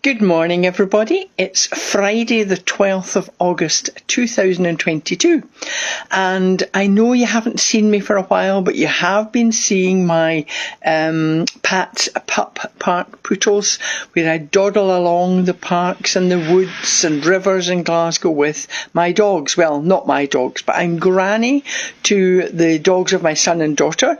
Good morning, everybody. It's Friday the 12th of August 2022, and I know you haven't seen me for a while, but you have been seeing my Pat's Pup Park poodles, where I dawdle along the parks and the woods and rivers in Glasgow with my dogs. Well, not my dogs, but I'm granny to the dogs of my son and daughter.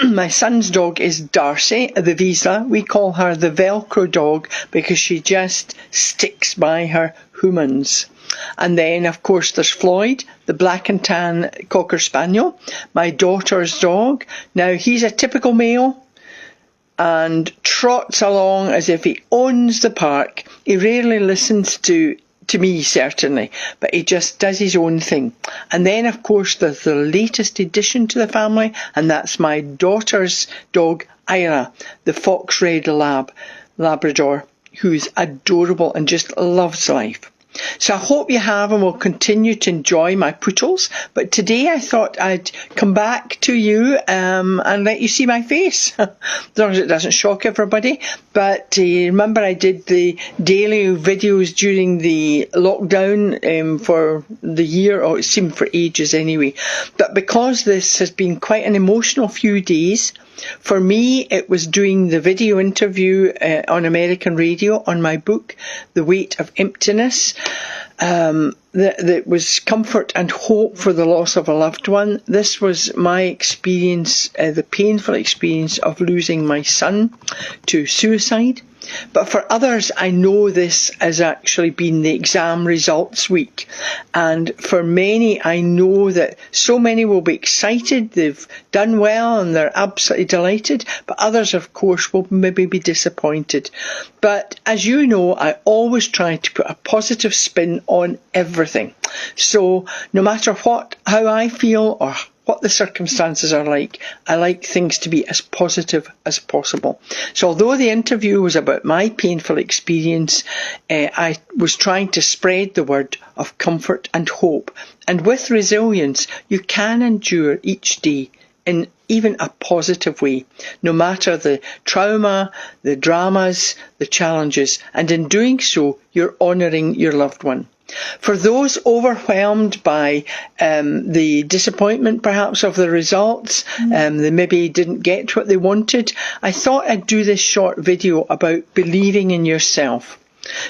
My son's dog is Darcy, the Vizsla. We call her the Velcro dog because she just sticks by her humans. And then, of course, there's Floyd, the black and tan Cocker Spaniel, my daughter's dog. Now, he's a typical male and trots along as if he owns the park. He rarely listens to me, certainly, but he just does his own thing. And then, of course, there's the latest addition to the family, and that's my daughter's dog, Ira, the fox red Labrador, who's adorable and just loves life. So I hope you have and will continue to enjoy my poodles. But today I thought I'd come back to you and let you see my face, as long as it doesn't shock everybody. But remember, I did the daily videos during the lockdown for the year, or it seemed for ages anyway. But because this has been quite an emotional few days, for me, it was doing the video interview on American radio on my book, The Weight of Emptiness. That was comfort and hope for the loss of a loved one. This was my experience, the painful experience of losing my son to suicide. But for others, I know this has actually been the exam results week. And for many, I know that so many will be excited, they've done well and they're absolutely delighted. But others, of course, will maybe be disappointed. But as you know, I always try to put a positive spin on everything. So no matter how I feel or what the circumstances are like, I like things to be as positive as possible. So although the interview was about my painful experience, I was trying to spread the word of comfort and hope. And with resilience, you can endure each day in even a positive way, no matter the trauma, the dramas, the challenges. And in doing so, you're honouring your loved one. For those overwhelmed by the disappointment perhaps of the results, they maybe didn't get what they wanted, I thought I'd do this short video about believing in yourself.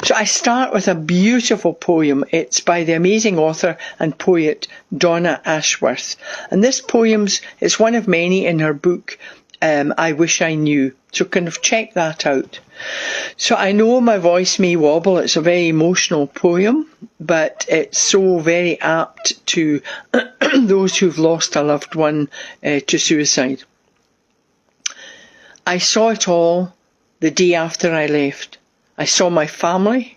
So I start with a beautiful poem. It's by the amazing author and poet Donna Ashworth. And this poem is one of many in her book, I Wish I Knew. So kind of check that out. So I know my voice may wobble. It's a very emotional poem, but it's so very apt to those who've lost a loved one to suicide. I saw it all the day after I left. I saw my family,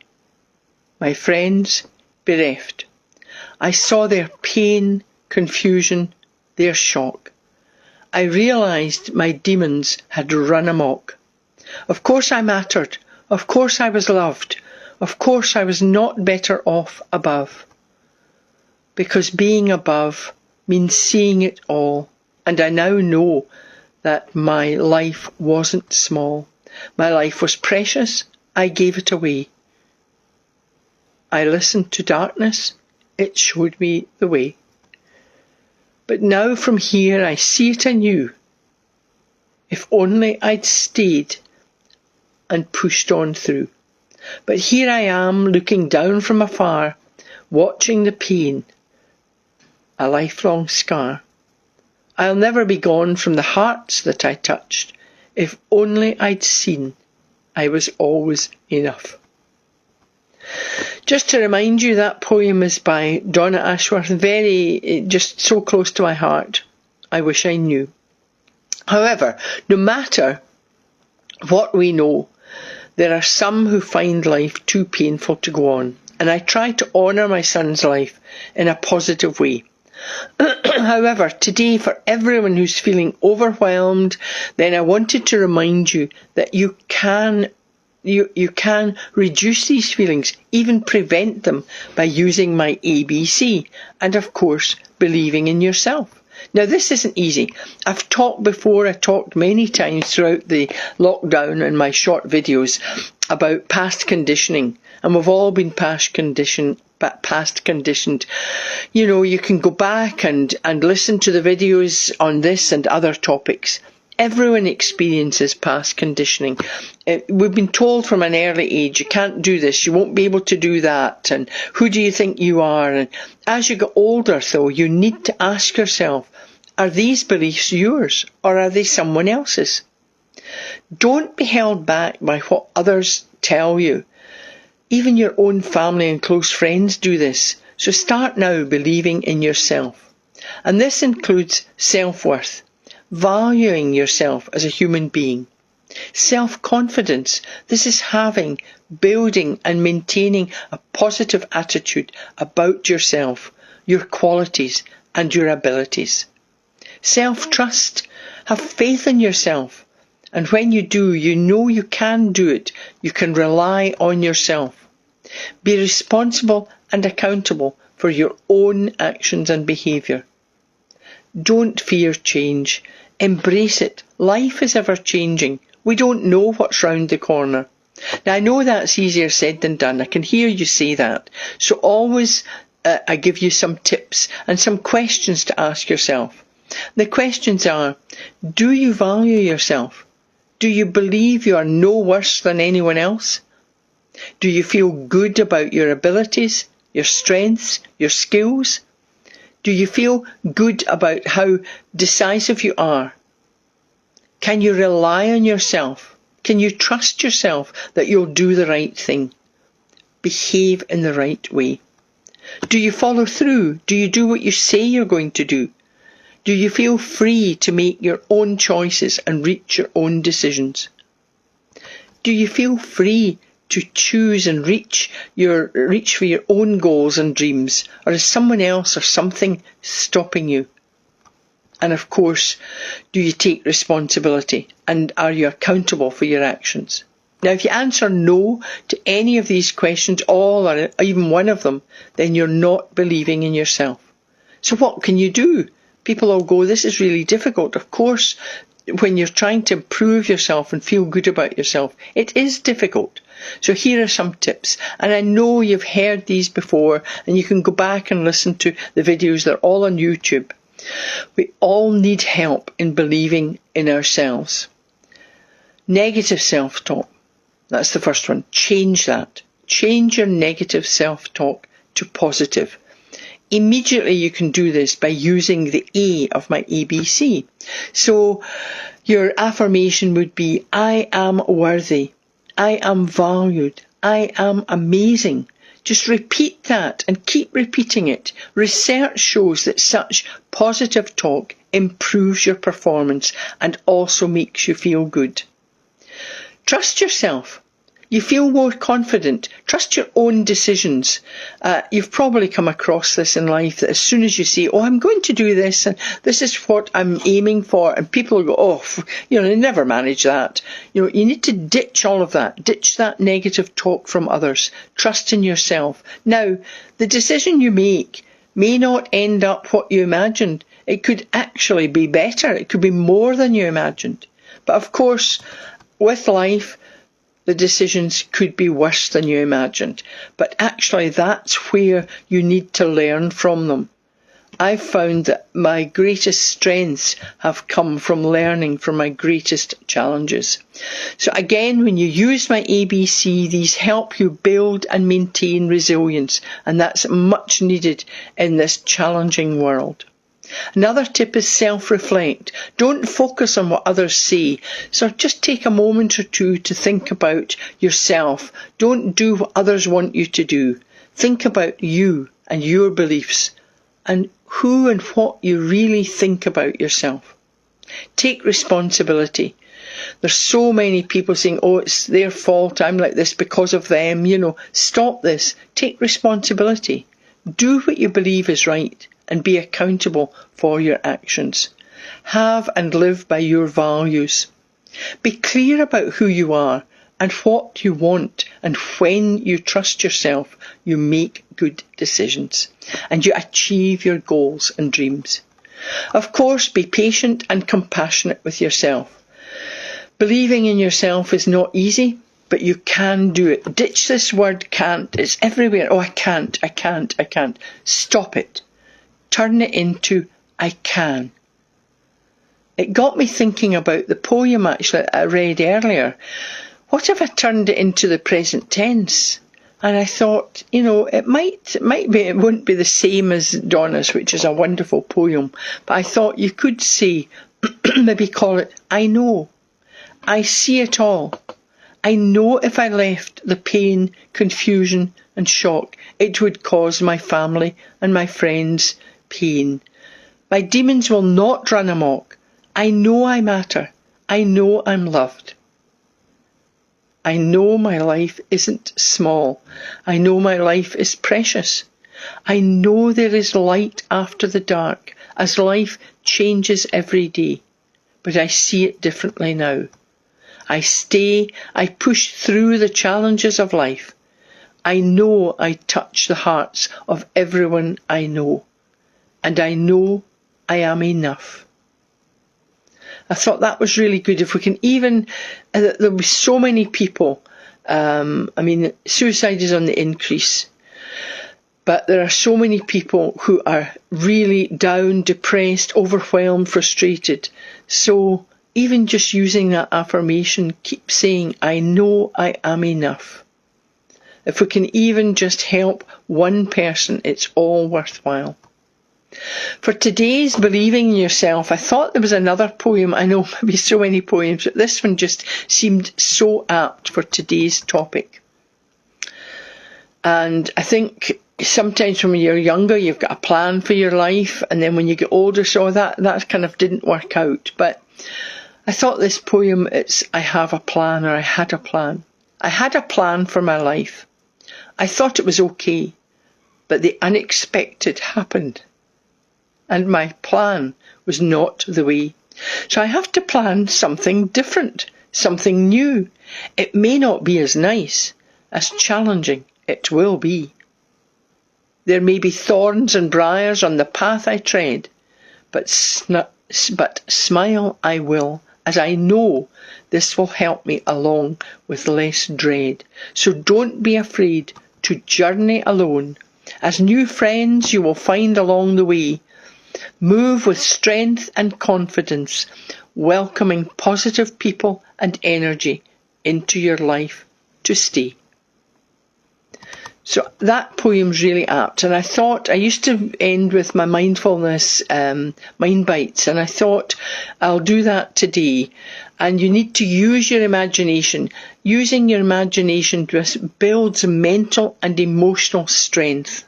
my friends bereft. I saw their pain, confusion, their shock. I realised my demons had run amok. Of course I mattered. Of course I was loved. Of course I was not better off above. Because being above means seeing it all. And I now know that my life wasn't small. My life was precious. I gave it away. I listened to darkness. It showed me the way. But now from here I see it anew. If only I'd stayed and pushed on through. But here I am looking down from afar, watching the pain, a lifelong scar. I'll never be gone from the hearts that I touched. If only I'd seen I was always enough. Just to remind you, that poem is by Donna Ashworth, just so close to my heart. I wish I knew. However, no matter what we know, there are some who find life too painful to go on, and I try to honour my son's life in a positive way. However, today, for everyone who's feeling overwhelmed, then I wanted to remind you that you can reduce these feelings, even prevent them, by using my ABC and, of course, believing in yourself. Now, this isn't easy. I've talked before, I talked many times throughout the lockdown in my short videos about past conditioning, and we've all been past conditioned. You can go back and listen to the videos on this and other topics. Everyone experiences past conditioning. We've been told from an early age, you can't do this, you won't be able to do that, and who do you think you are? And as you get older, though, you need to ask yourself, are these beliefs yours, or are they someone else's? Don't be held back by what others tell you. Even your own family and close friends do this. So start now believing in yourself. And this includes self-worth, valuing yourself as a human being. Self-confidence. This is having, building and maintaining a positive attitude about yourself, your qualities and your abilities. Self-trust. Have faith in yourself. And when you do, you know you can do it. You can rely on yourself. Be responsible and accountable for your own actions and behaviour. Don't fear change. Embrace it. Life is ever changing. We don't know what's round the corner. Now, I know that's easier said than done. I can hear you say that. So always I give you some tips and some questions to ask yourself. The questions are, do you value yourself? Do you believe you are no worse than anyone else? Do you feel good about your abilities, your strengths, your skills? Do you feel good about how decisive you are? Can you rely on yourself? Can you trust yourself that you'll do the right thing? Behave in the right way. Do you follow through? Do you do what you say you're going to do? Do you feel free to make your own choices and reach your own decisions? Do you feel free to choose and reach for your own goals and dreams, or is someone else or something stopping you? And of course, do you take responsibility and are you accountable for your actions? Now, if you answer no to any of these questions, all or even one of them, then you're not believing in yourself. So what can you do? People will go, this is really difficult. Of course, when you're trying to improve yourself and feel good about yourself, it is difficult. So here are some tips. And I know you've heard these before, and you can go back and listen to the videos. They're all on YouTube. We all need help in believing in ourselves. Negative self-talk. That's the first one. Change that. Change your negative self-talk to positive. Immediately you can do this by using the A of my ABC. So your affirmation would be, I am worthy. I am valued. I am amazing. Just repeat that and keep repeating it. Research shows that such positive talk improves your performance and also makes you feel good. Trust yourself. You feel more confident. Trust your own decisions. You've probably come across this in life, that as soon as you say, I'm going to do this and this is what I'm aiming for, and people will go, they never manage that. You need to ditch all of that. Ditch that negative talk from others. Trust in yourself. Now, the decision you make may not end up what you imagined. It could actually be better. It could be more than you imagined. But of course, with life, the decisions could be worse than you imagined. But actually, that's where you need to learn from them. I've found that my greatest strengths have come from learning from my greatest challenges. So again, when you use my ABC, these help you build and maintain resilience. And that's much needed in this challenging world. Another tip is self-reflect. Don't focus on what others say. So just take a moment or two to think about yourself. Don't do what others want you to do. Think about you and your beliefs and who and what you really think about yourself. Take responsibility. There's so many people saying, it's their fault, I'm like this because of them. Stop this. Take responsibility. Do what you believe is right and be accountable for your actions. Have and live by your values. Be clear about who you are and what you want, and when you trust yourself, you make good decisions and you achieve your goals and dreams. Of course, be patient and compassionate with yourself. Believing in yourself is not easy. but you can do it. Ditch this word can't. It's everywhere. Oh, I can't. Stop it. Turn it into I can. It got me thinking about the poem actually I read earlier. What if I turned it into the present tense? And I thought, it might be, it wouldn't be the same as Donna's, which is a wonderful poem, but I thought you could say, maybe call it, I know. I see it all. I know if I left the pain, confusion and shock, it would cause my family and my friends pain. My demons will not run amok. I know I matter. I know I'm loved. I know my life isn't small. I know my life is precious. I know there is light after the dark, as life changes every day. But I see it differently now. I push through the challenges of life. I know I touch the hearts of everyone I know. And I know I am enough. I thought that was really good. If we can even, there'll be so many people, suicide is on the increase, but there are so many people who are really down, depressed, overwhelmed, frustrated. So even just using that affirmation, keep saying, I know I am enough. If we can even just help one person, it's all worthwhile. For today's Believing in Yourself, I thought there was another poem. I know maybe so many poems, but this one just seemed so apt for today's topic. And I think sometimes when you're younger, you've got a plan for your life, and then when you get older, so that kind of didn't work out. But I thought this poem, it's I have a plan, or I had a plan. I had a plan for my life. I thought it was okay, but the unexpected happened. And my plan was not the way. So I have to plan something different, something new. It may not be as nice, as challenging it will be. There may be thorns and briars on the path I tread, but smile I will, as I know this will help me along with less dread. So don't be afraid to journey alone, as new friends you will find along the way. Move with strength and confidence, welcoming positive people and energy into your life to stay. So that poem's really apt, and I thought I used to end with my mindfulness mind bites, and I thought I'll do that today. And you need to use your imagination. Using your imagination builds mental and emotional strength.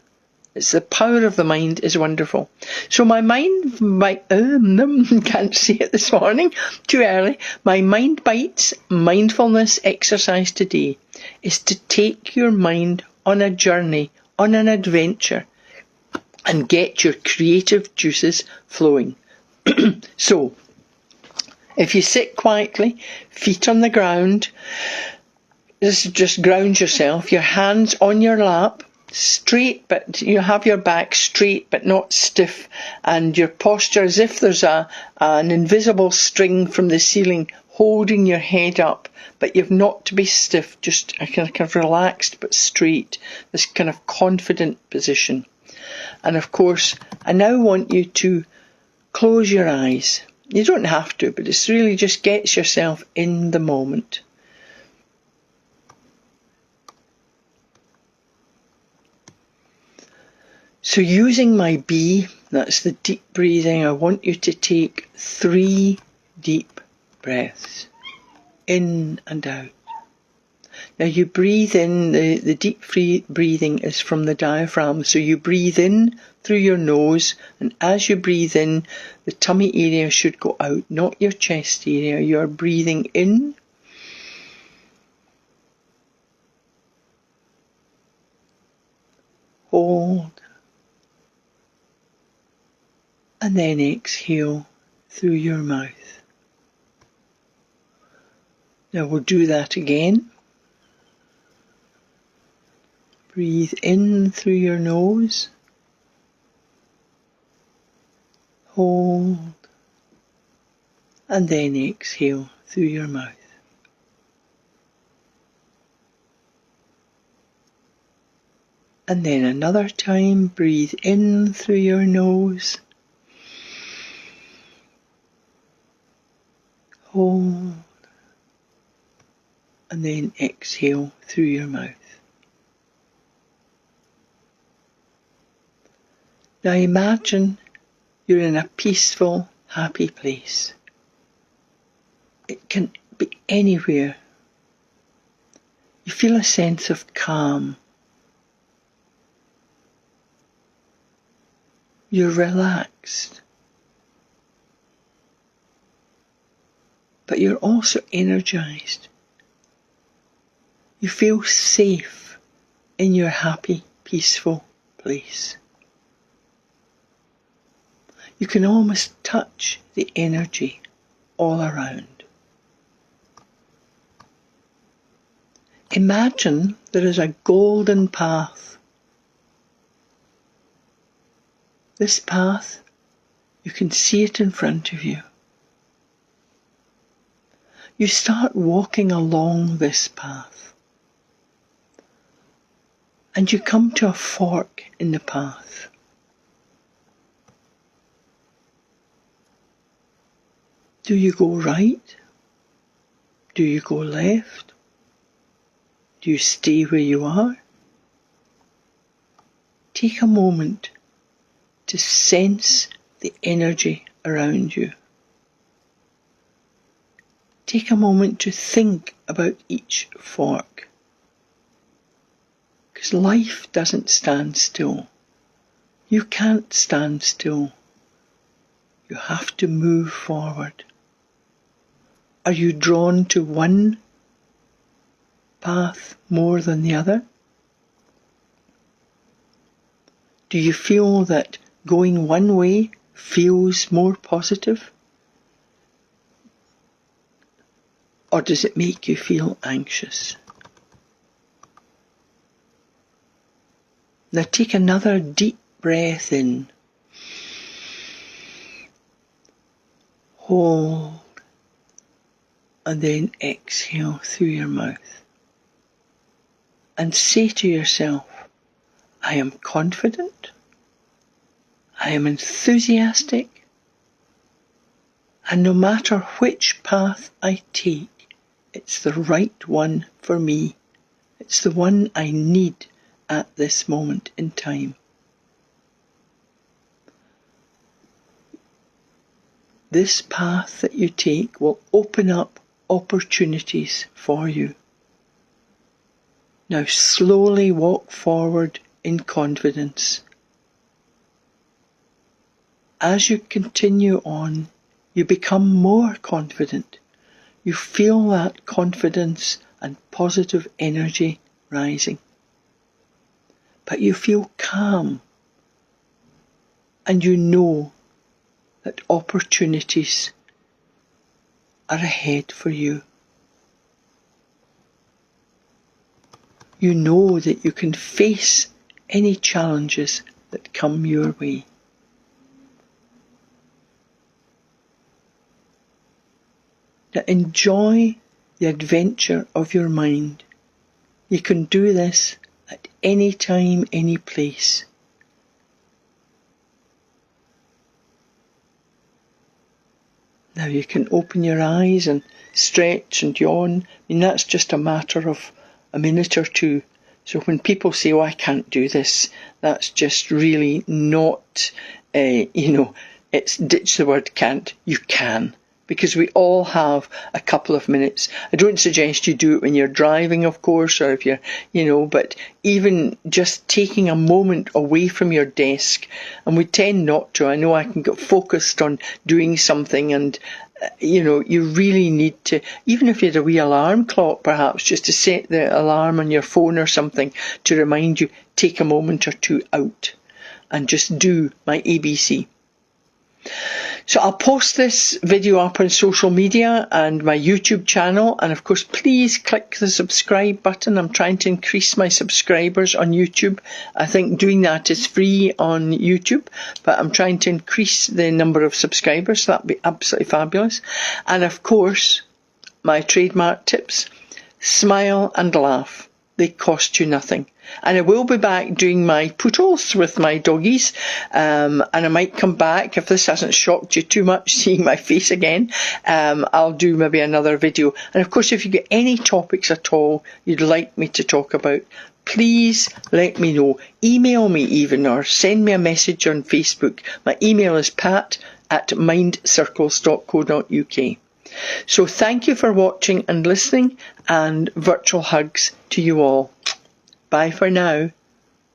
It's the power of the mind is wonderful. So my can't say it this morning, too early. My mind bites mindfulness exercise today is to take your mind on a journey, on an adventure, and get your creative juices flowing. So, if you sit quietly, feet on the ground, just ground yourself, your hands on your lap, straight, but you have your back straight but not stiff, and your posture as if there's an invisible string from the ceiling holding your head up, but you've not to be stiff, just a kind of relaxed but straight, this kind of confident position. And of course, I now want you to close your eyes. You don't have to, but it's really just gets yourself in the moment. So using my B, that's the deep breathing, I want you to take 3 deep breaths, in and out. Now you breathe in, the deep breathing is from the diaphragm, so you breathe in through your nose, and as you breathe in, the tummy area should go out, not your chest area. You are breathing in, hold, and then exhale through your mouth. Now we'll do that again. Breathe in through your nose, hold, and then exhale through your mouth. And then another time, breathe in through your nose. Hold. And then exhale through your mouth. Now imagine you're in a peaceful, happy place. It can be anywhere. You feel a sense of calm. You're relaxed. But you're also energized. You feel safe in your happy, peaceful place. You can almost touch the energy all around. Imagine there is a golden path. This path, you can see it in front of you. You start walking along this path. And you come to a fork in the path. Do you go right? Do you go left? Do you stay where you are? Take a moment to sense the energy around you. Take a moment to think about each fork. Because life doesn't stand still. You can't stand still. You have to move forward. Are you drawn to one path more than the other? Do you feel that going one way feels more positive? Or does it make you feel anxious? Now take another deep breath in. Hold. And then exhale through your mouth. And say to yourself, I am confident. I am enthusiastic. And no matter which path I take, it's the right one for me. It's the one I need at this moment in time. This path that you take will open up opportunities for you. Now slowly walk forward in confidence. As you continue on, you become more confident. You feel that confidence and positive energy rising. But you feel calm, and you know that opportunities are ahead for you. You know that you can face any challenges that come your way. Now enjoy the adventure of your mind. You can do this at any time, any place. Now you can open your eyes and stretch and yawn. I mean, that's just a matter of a minute or two. So when people say, oh, I can't do this, that's just really not, it's ditch the word can't. You can. Because we all have a couple of minutes. I don't suggest you do it when you're driving, of course, or if you're, but even just taking a moment away from your desk, and we tend not to. I know I can get focused on doing something, and, you really need to, even if you had a wee alarm clock, perhaps, just to set the alarm on your phone or something to remind you, take a moment or two out and just do my ABC. So I'll post this video up on social media and my YouTube channel, and of course please click the subscribe button. I'm trying to increase my subscribers on YouTube. I think doing that is free on YouTube, but I'm trying to increase the number of subscribers, so that'd be absolutely fabulous. And of course, my trademark tips: smile and laugh. They cost you nothing. And I will be back doing my poodles with my doggies, and I might come back, if this hasn't shocked you too much seeing my face again, I'll do maybe another video. And of course, if you get any topics at all you'd like me to talk about, please let me know. Email me even, or send me a message on Facebook. My email is pat@mindcircles.co.uk. So thank you for watching and listening, and virtual hugs to you all. Bye for now.